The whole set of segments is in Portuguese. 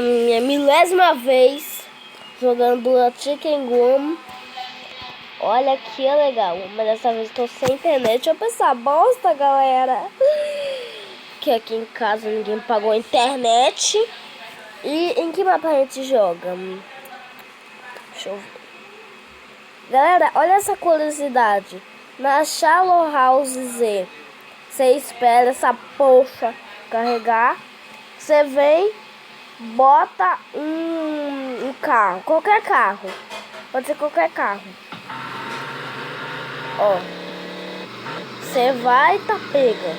minha milésima vez jogando a Chicken Room. Olha que legal, mas dessa vez estou sem internet. Eu pensar bosta, galera, que aqui em casa ninguém pagou a internet. E em que mapa a gente joga? Deixa eu ver. Galera, olha essa curiosidade. Na Shallow House Z, você espera essa poxa carregar. Você vem, bota um carro, qualquer carro. Pode ser qualquer carro. Ó, você vai e tá pega.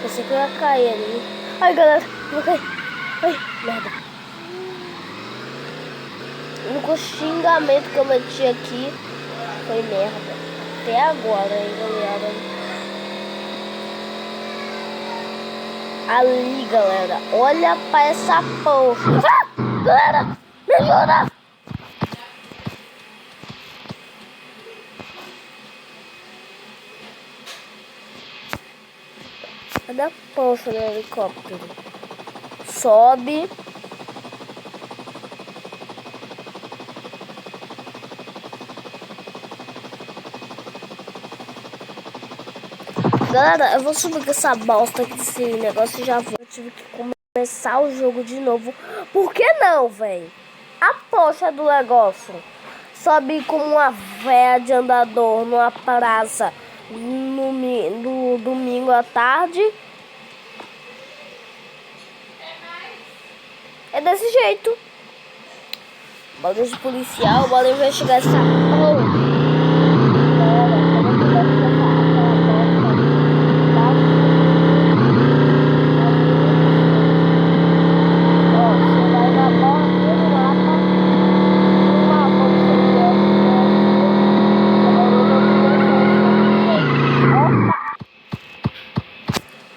Você que vai cair ali. Ai, galera, vou cair. Ai, merda. O único xingamento que eu meti aqui foi merda. Até agora, hein, galera. Ali, galera. Olha pra essa porra. Ah, galera, me ajuda. Cadê a porra do helicóptero? Sobe. Galera, eu vou subir com essa bosta aqui desse negócio e já vou. Eu tive que começar o jogo de novo. Por que não, velho? A poxa do negócio. Sobe como uma véia de andador numa praça no domingo à tarde. É desse jeito. Bora de policial, bora investigar essa porra.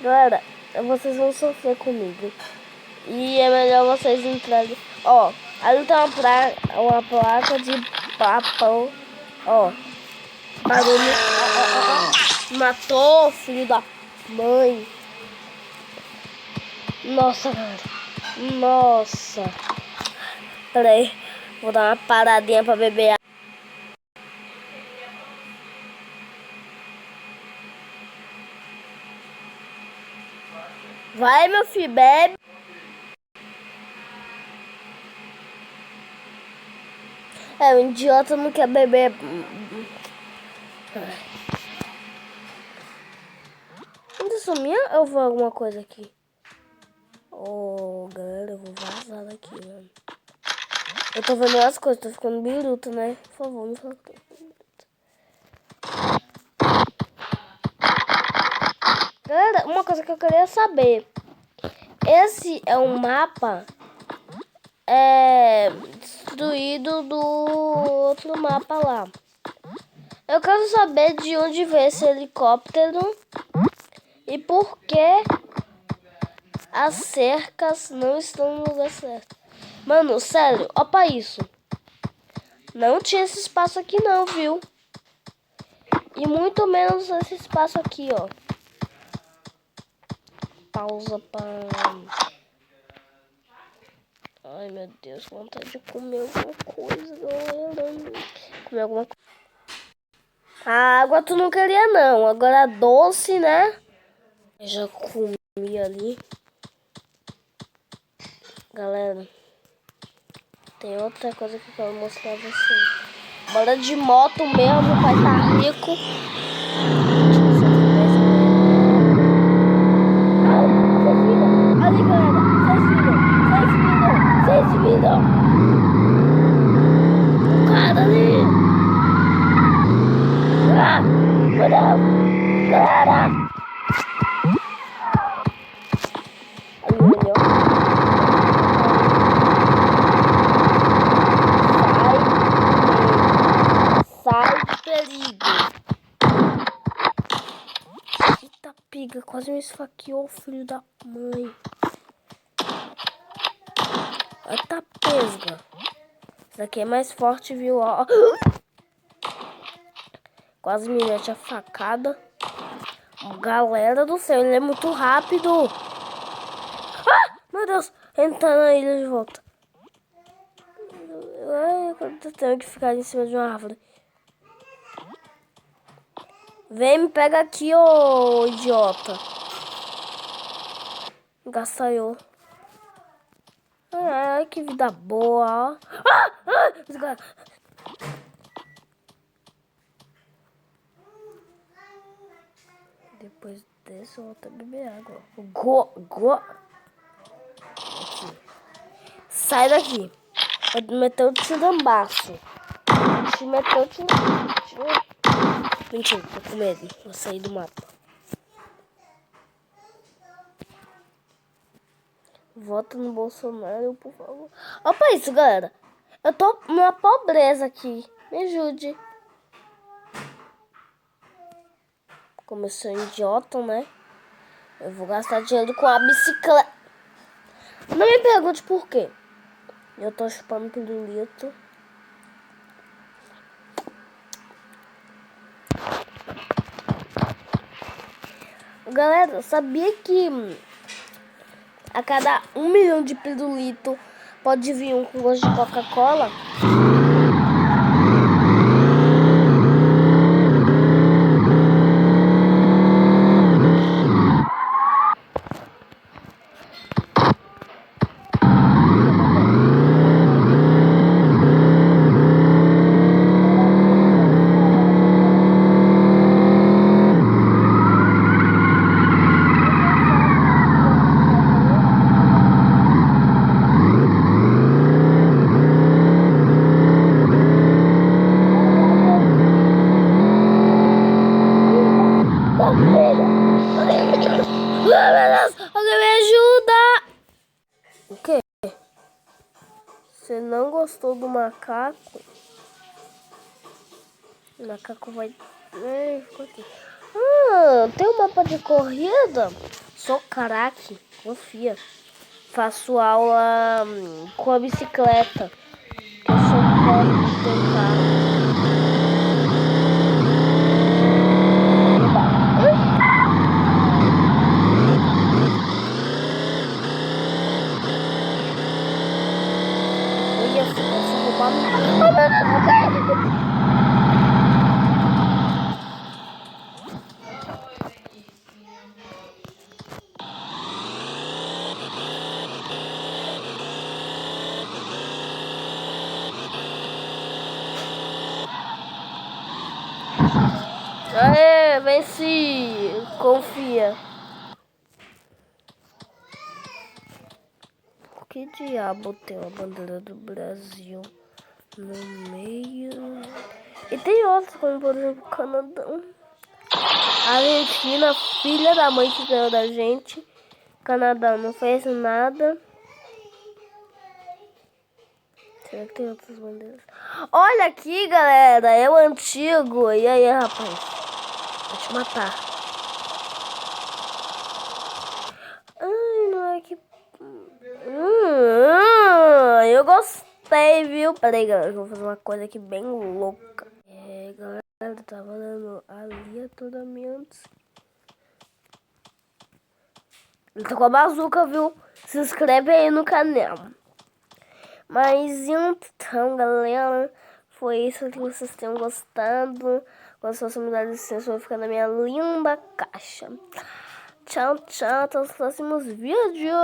Galera, vocês vão sofrer comigo. E é melhor vocês entrarem. Ó, ali tem uma placa de papão. Ó, barulho. Matou, filho da mãe. Nossa, galera. Nossa. Pera aí, vou dar uma paradinha pra beber água. Vai, meu filho, bebe. O idiota não quer beber. Onde sumiu? Eu vou alguma coisa aqui. Oh, galera, eu vou vazar daqui, mano. Eu tô vendo as coisas, tô ficando biruta, né? Por favor, me fala que eu tô biruta. Galera, uma coisa que eu queria saber. Esse é um mapa destruído do outro mapa lá. Eu quero saber de onde veio esse helicóptero e por que as cercas não estão no lugar certo. Mano, sério, ó pra isso. Não tinha esse espaço aqui não, viu? E muito menos esse espaço aqui, ó. Pausa para... Ai, meu Deus, vontade de comer alguma coisa, galera. Comer alguma coisa. A água tu não queria não, agora doce, né? Eu já comi ali. Galera, tem outra coisa que eu quero mostrar pra vocês. Bora de moto mesmo, o pai tá rico. Ali, galera, vocês viram. O cara ali. Galera. Sai perigo. Eita piga, quase me esfaqueou, filho da mãe. Eita pesga. Esse daqui é mais forte, viu? Ó. Quase me mete a facada. Galera do céu, ele é muito rápido. Ah! Deus! Entrar na ilha de volta. Ai, eu tenho que ficar em cima de uma árvore. Vem, me pega aqui, ô idiota. Gaçaiou. Ai, que vida boa. Depois desse, eu vou até beber água. Aqui. Sai daqui. Vai meter o tirambaço. Te meteu o tirambaço. Mentira, tô com medo. Vou sair do mapa. Vota no Bolsonaro, por favor. Opa, isso, galera. Eu tô numa pobreza aqui. Me ajude. Como eu sou idiota, né? Eu vou gastar dinheiro com a bicicleta. Não me pergunte por quê. Eu tô chupando pirulito. Galera, sabia que a cada 1 milhão de pirulito pode vir um com gosto de Coca-Cola? Alguém me ajuda! O quê? Você não gostou do macaco? O macaco vai... ficou aqui. Tem um mapa de corrida? Sou craque, confia. Faço aula com a bicicleta. Que eu sou pobre de ter um carro. Aê, venci! Confia. Por que diabo tem uma bandeira do Brasil no meio? E tem outros, como por exemplo o Canadá. Argentina, filha da mãe que ganhou da gente. Canadá não fez nada. Será que tem outras bandeiras? Olha aqui, galera. É o antigo. E aí, rapaz? Vou te matar. Ai, não é que... eu gostei, viu? Peraí, galera. Eu vou fazer uma coisa aqui bem louca. Galera, eu tava dando aleatoriamente. Ele tá com a bazuca, viu? Se inscreve aí no canal. Mas então, galera, foi isso que vocês tenham gostado. Gostou, se me dá licença, vai ficar na minha linda caixa. Tchau, tchau, até os próximos vídeos.